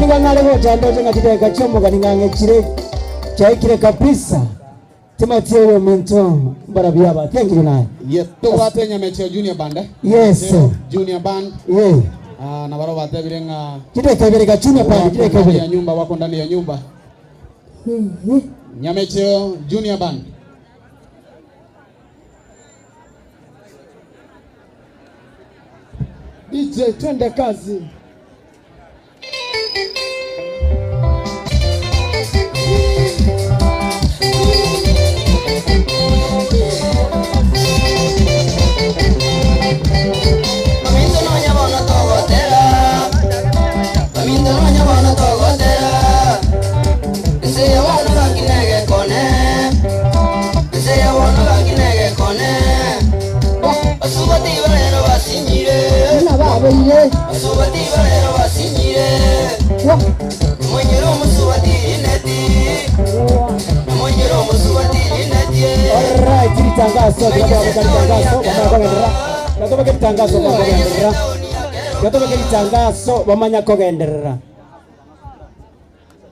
Niba nalego chando chenga chiteka chombo kaningange chire chaikire kabisa. Tema tiyo minto barabiaba. Thank you na. Yes, to wate Nyameche Junior Band. Yes. Junior Band. Yeah. Na baro wate birenga. Chiteka bireka Junior Band, chiteka bireka nyumba wako ndani ya nyumba. Nyameche Junior Band. DJ twende kazi.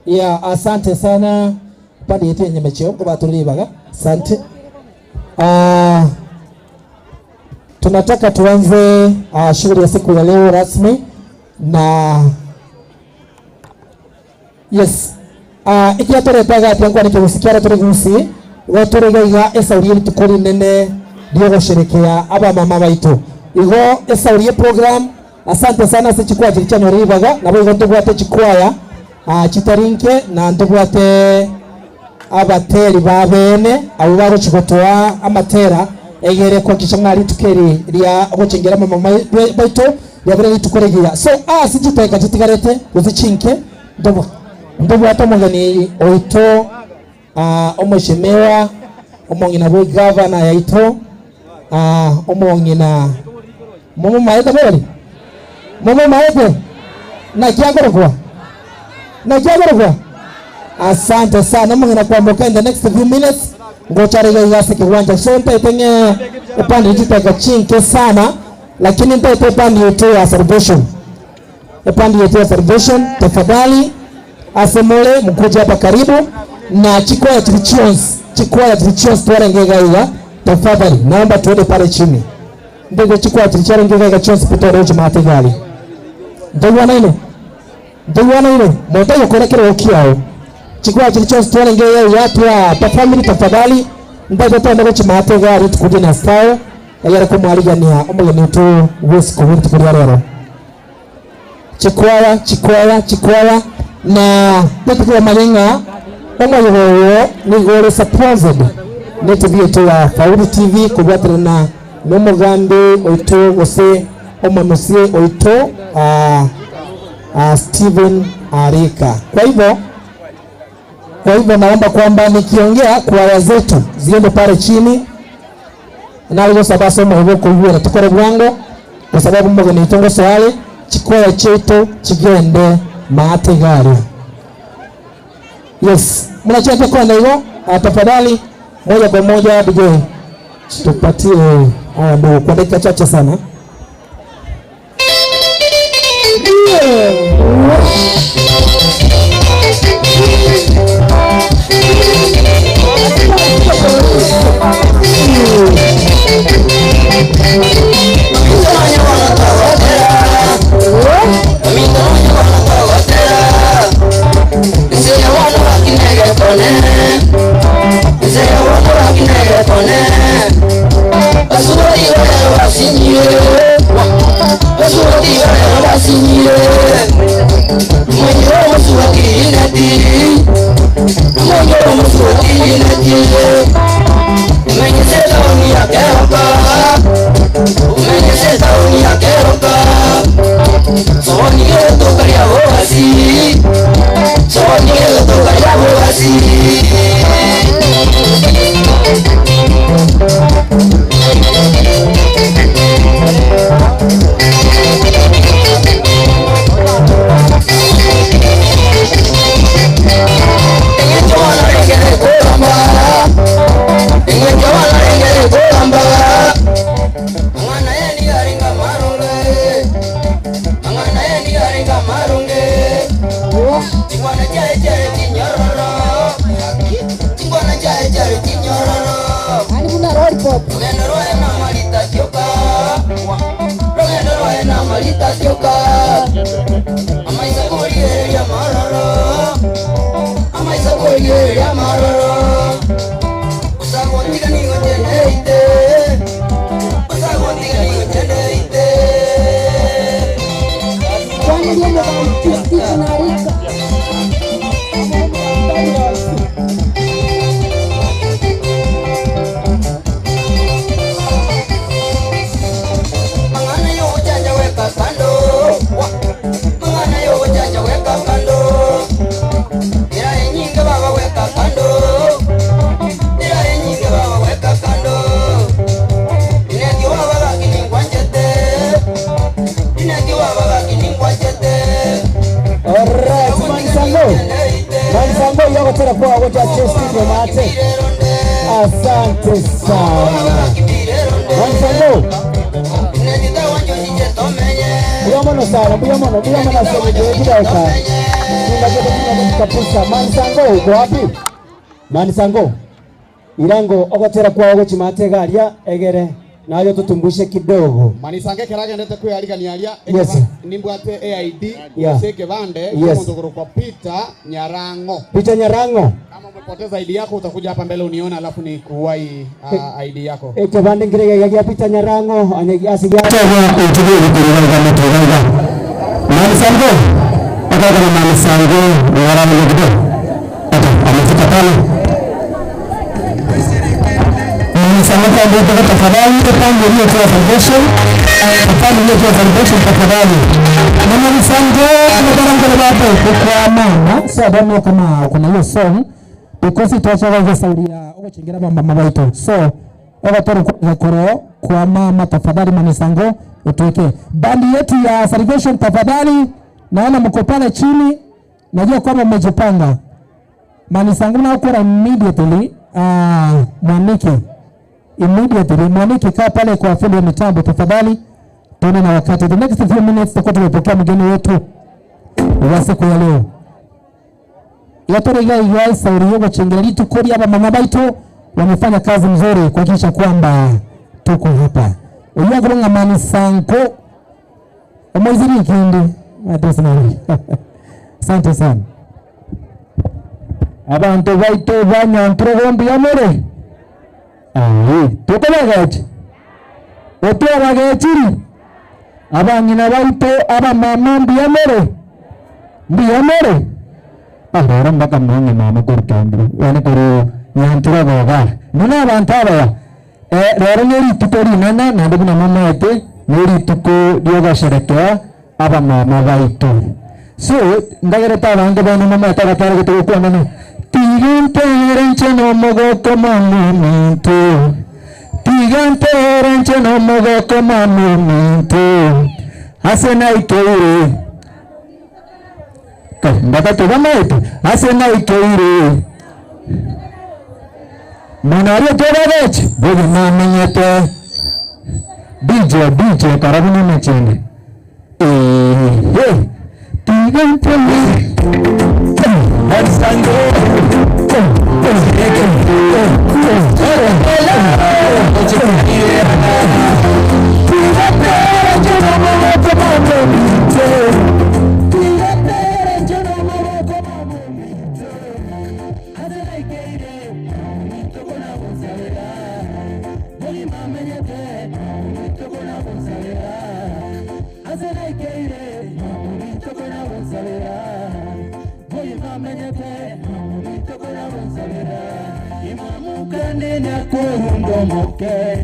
Yeah, asante sana pande yetu ya Nyameche kwa batulibaga. Asante. Tunataka tuanze shughuli ya siku ya leo rasmi na yes. Ikia toretaga atangwa nikigusikia turigusi waturega esauriye tukuri nene ndio gusherekea aba mama baitu igo esauriye program. Asante sana sichikwa chichanyo ribaga nabo igo tugwate chikwaya chitarinke na ndugwate abateri babene abo baro chigotoa amatera egere kwa kishangari tukeri ria gucengera mama baitu yabere tukoregia so sijiteka chitigarete uzichinke ndobo atomongani oito omoshemewa omongina bo governor yaito omongina momo maete bori momo maete na kiagorogwa asante sana mongina kuamboka in the next few minutes ngocharega yase kiwanja so mpetenge upande jitaka chinke sana lakini mpete upande yetu ya celebration tafadhali asemole mkuja hapa karibu na chikwaya trichons tuwarengega tafadhali naomba tuende pale chini ndege chikwaya trichons chons pito rojo mategali ndegwana ile moto yokora kero kiao chikwaya trichons tuwarengega watu wa family tafadhali ndege tuende rojo mategali tukuje na style yara kumwaligania omugeni tu wesiko witu kuri rero chikwaya na petuwa malenga omoyoyo ni gore supposed netivie to ya Faulu TV kubatrana nomugambe oito ose omanusie oito Steven Arika. Kwa hivyo naomba kwamba nikiongea kwaya zetu ziende pale chini na hiyo sababu mwe kuiwe na tukore bwango kwa sababu mmoja ni tongo swali chikwaya chetu chigende Mategali. Yes, mnacheka kwa hiyo tafadhali moja kwa moja DJ tupatie ndio kwa dakika chache sana. Tingwana jare jare kinyororo. Tingwana jare jare kinyororo. Ani kuna lollipop. Rogendo roena malita kyoka. Rogendo roena malita kyoka. Amaisa koriye ya maroro. Amaisa koriye ya maroro. Usago tiga ni ngojeneite. Usago tiga ni ngojeneite. Kwani ndio Kristo narika. Mangana yo ujanja weka kando. Mangana yo ujanja weka kando. Ira nyinga baba weka kando. Ira nyinga baba weka kando. Inagi baba kini kwanjete. Inagi baba kini kwanjete. Alright, Manisango yako tena kwa wote chesti kwa mate. Asante sana. Manisango. Buyamono sana, buyamono sana kidaka. Ningaje kabisa. Manisango uko wapi? Manisango. Irango ogotera kwa wote mate garia egere. Nayo tutumbushe kidogo. Manisange keragendete kwiyarigania Yes. nimbwate AID Yeah. seke bande Yes. munduguru kwa Peter Nyarango. Peter Nyarango. Kama umepoteza ID yako utakuja hapa mbele uniona, alafu ni kuwai ID yako. Eke bande ngirege ya Peter Nyarango anyegi asigia. Manisango. Akaka na Manisango wala mmoja. Amefika pale. Manisango ndio tafadhali tupande hiyo kwa foundation. Tupande hiyo kwa foundation tafadhali. Manisango tunataka hapo kwa mama. Sio damu kama kuna hiyo song. Because itachaga kwa saudia ogochingira mama baito. So ogatoro koro kwa mama tafadhali Manisango utuweke bandi yetu ya Salvation tafadhali. Naona mko pale chini, najua kwamba mmejipanga. Manisango na ukora immediately Mwaniki kaa pale kwa fundi wa mitambo tafadhali. Tuone na wakati the next few minutes tutakuwa tumepokea mgeni wetu wa siku ya leo. Yatorega igai sauri yogo chengeli tukori hapa mama baito wamefanya kazi mzuri kuhakikisha kwamba tuko hapa. Uyagoronga Manisango omwiziri kindi atosnani. Asante sana. Abantu baito banyantre gombi amore. Tukolagaje. Otwabagechiri. Abanyina baito abamama mbiamore. Mbiamore. Ahora mbaka mwenye mama kurikambro. Wane kuru nyantre boga. Nuna abantu aba. Rero neri tukori nana nandi kuna mama ete neri tuko dioga sherekea abamama baito. So ndagereta abantu bana mama atakatara kutuko nana. Tigante renche no mogoko mamuminto. Tigante renche no mogoko mamuminto. Asena ikeire. Ndaka tugama ete. Asena ikeire. Manario togavech. Bogi mamenyete. DJ karabu na mechene. Tigante Manisango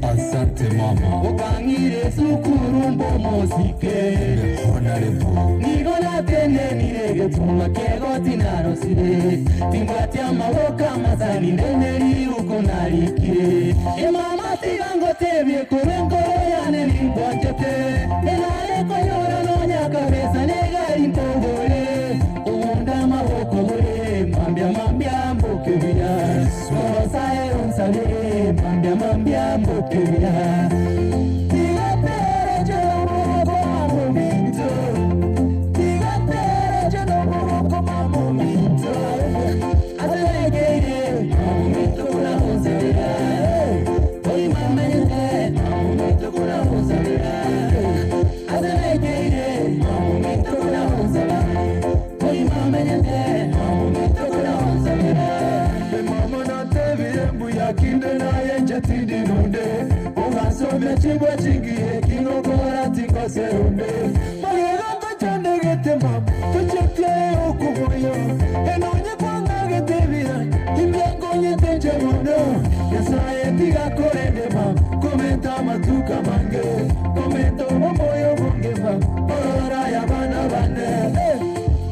Asante mama. Ukangire sukurumbo mosike. Nigona tene nirege tuma kego tinaro sire. Timbati amawoka mazani ndeneri uko narikire. Mama tigango tebye kurengo yane nimbwatete. Elare koyora nonya kabeza negari mpogore. Unda mawoko gore. Mambia mbokebia. Sae unsale. Mambia mbokebia. Tiga tere jono moko mamu. serumbe magega machande gete mam tuchete okuboyo enonye kwanga gete bira imyangonye tenje mono yasaye tiga korende mam komenta matuka mange komenta momoyo bonge mam ora ya bana bane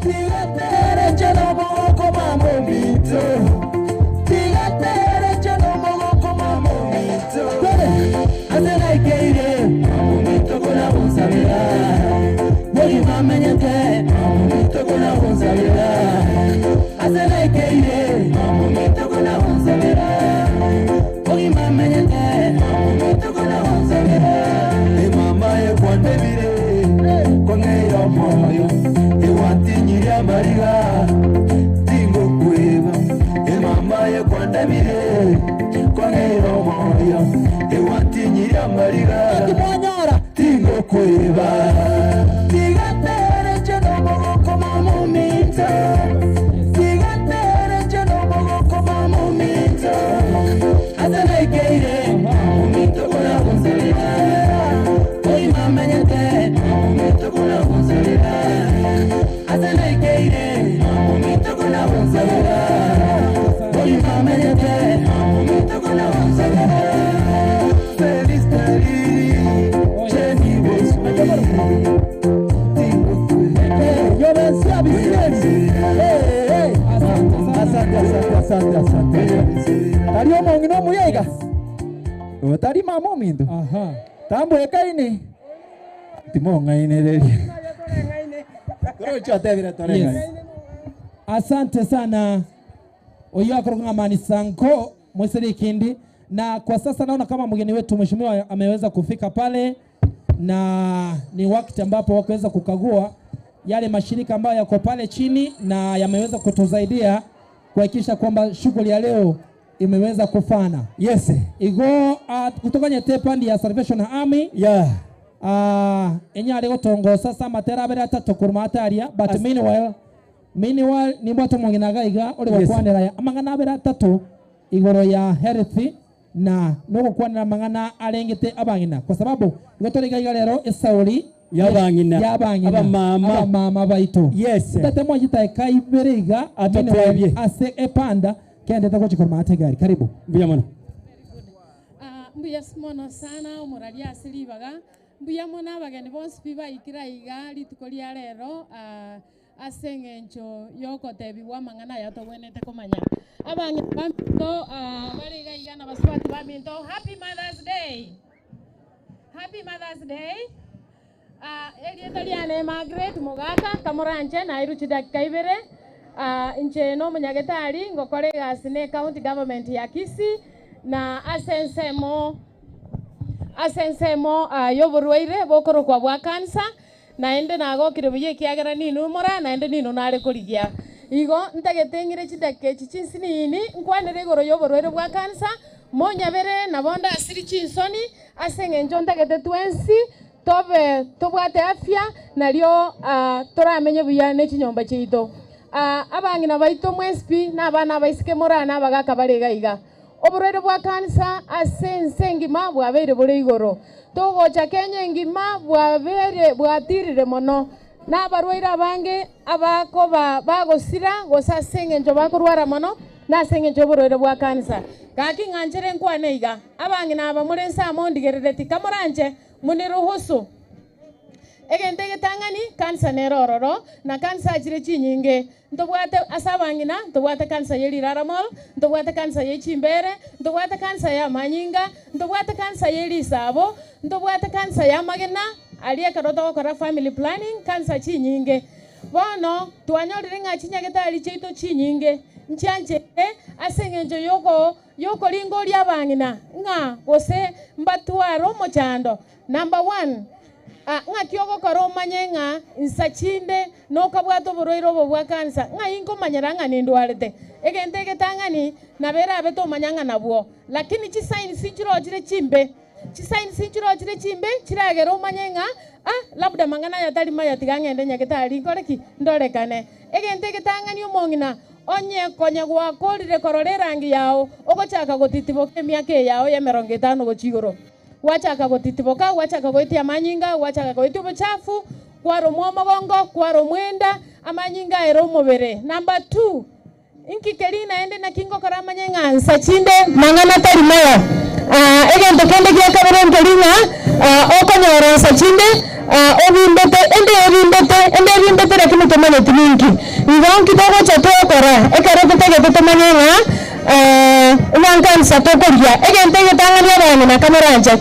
tiga tere chelo moko mamo mito tiga tere chelo moko mamo mito azela ikeire mito kona unsabira Boy mama nyate mito kona unsabira azela ikeire mito kona unsabira Boy mama nyate mito kona unsabira e mama ye kwande bire kongeyo moyo e watinyira mariga tingo kweba e mama ye kwande bire kongeyo moyo e watinyira mariga tingo kweba tiga tere cheno mogo koma momento tiga tere cheno mogo koma momento azana ikeire momento kona unsalira oi mama nyate momento kona unsalira azana ikeire momento kona unsalira oi mama nyate momento kona unsalira feliz Tari omongi no muyega. Tari mamo mindo. Aha. Tambo ekaini. Timonga inereri. Asante sana. Oyo akoroga mani sanko mweseri kindi, na kwa sasa naona kama mgeni wetu mheshimiwa ameweza kufika pale, na ni wakati ambapo wakaweza kukagua yale mashirika ambayo yako pale chini na yameweza kutusaidia kuhakikisha kwamba shughuli ya leo imeweza kufana. Yes. Igo kutoka nyetepandi ya Salvation Army. Yeah. Enya leo tongo sasa matera bera tatu kurmataria but meanwhile ni mbato mwinginaga iga ole wakwanira ya amangana bera tatu igoro ya health na no kwanira mangana arengete abangina kwa sababu igotoriga iga lero esauri yabangina aba mama baito. Yes. Tate mwa jita kai berega atotebye ase epanda kende tako chikormate gari karibu mbuya mono. Mbuya simono sana umuralia asili baga mbuya mona bageni bonse biba ikiraiga litukolia lero asengencho yoko tebi wa mangana yato wenete komanya abange bamito bariga igana baswati bamito. Happy Mother's Day. Happy Mother's Day. Elietaliane Margaret Mugaka Kamoranche na iruchi dakika ibere inche no munyagetari ngokore gasine county government ya Kisii na asensemo yoburwaire bokoro kwa bwa kansa naende nago kirebuye kiagera ninu mora naende ninu nare kurigia igo ntagetengire chidake chichinsinini nkwanere igoro yoburwaire bwa kansa monyabere nabonda asiri chinsoni asengenjo ntagete twensi tobe tobwate afya nalyo toramenye buya nechinyomba chito abangina baito mwespi nabana baisike morana bagaka barega iga oburwaire bwa kansa asense ngima bwabere bure igoro togocha Kenya ngima bwabere bwatirire mono nabarwaire abange abako bagosira gosasengenjo bakorwara mono nasengenjo oburwaire bwa kansa kaki nganchere nkwane iga abangina abamurensa mondigerereti kamoranje muniruhusu egente getangani kansa nerororo na kansa jire chinyinge ndobwate asabangina ndobwate kansa yeliraramol ndobwate kansa yechimbere ndobwate kansa ya manyinga ndobwate kansa yelisabo ndobwate kansa ya magena aliye karoto okora family planning kansa chinyinge bono twanyorire ngachinyageta chito chinyinge nchanje asengenjo yoko lingo lya bangina nga gose mbatwaro mochando. Number 1 nga kyogo karo manyenga insachinde no kabwato boroiro bwa kansa nga inko manyaranga nindwarete egente getangani nabera abeto manyanga nabwo lakini chi sign sinchiro chire chimbe chiragero manyenga labda mangana yatali maya tigangende nyaketali koreki ndorekane egente getangani umongina onye konye gwakorire korore rangi yao ogochaka gotitiboke miake yao ya 50 gochigoro gwachaka gotitiboka, gwachaka goitia amanyinga, gwachaka goitia obochafu, kwaromwa omogongo, kwaromwa enda, amanyinga ero omobere. Number 2, inkikeri naende nakingokora amanyeng'a nsachinde mang'ana tari maya. Egento kende gia kabere nkeringa okonyora nsachinde obimbete ende ebimbete lakini tomanyeti mingi. Igo nkitogo chatokora ekero tutegete tomanyeng'a nankanisa tokoria egento egetang'ania abana na kameranja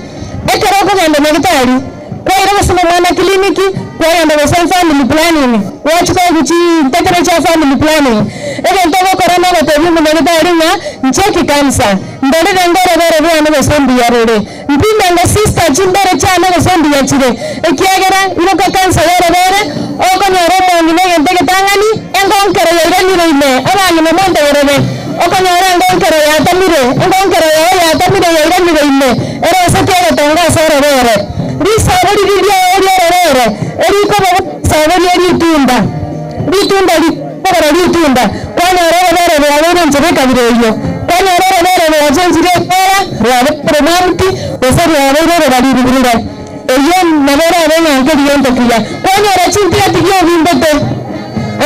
ekero okogenda nyagitari kwaira gosoma mwana kliniki kwagenda gosoma family planning wachuka guchi ntekere cha family planning egento ogokora nogotebi omunyagitari ng'a ncheki kansa ndorere ngore bere bwana gosombi yarore mpimenge sister chimbere chane gosombi yachire ekiagera iroka kansa yore bere okonyora omongi negento egetang'ani engonkero yairanire ime abana namonte yorebe okonyora engonkero yatamire yairanire ime erose kiegetonga asore bere risabori riria eriororere erikobo sabori eritunda ritunda kwanyora bere bere nchebekabire iyo kwanyora bere bere bera rwabe promote osari bere baliribirira eyo nabera abenya ngeriento kiya kwanyora chintiga tigyo bimbete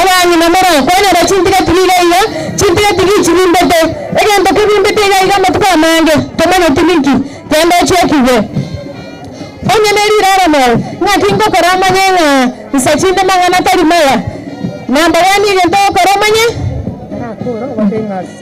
abanyi namara kwanyora chintiga tigire iyo chintiga tigi chibimbete egento kibimbete iga matuka mange tomanya timinki kendo chekiwe onye nerira mo nakingo korama nyenga nsachinde mangana tari maya namba 1 igento korama nye akoro watengas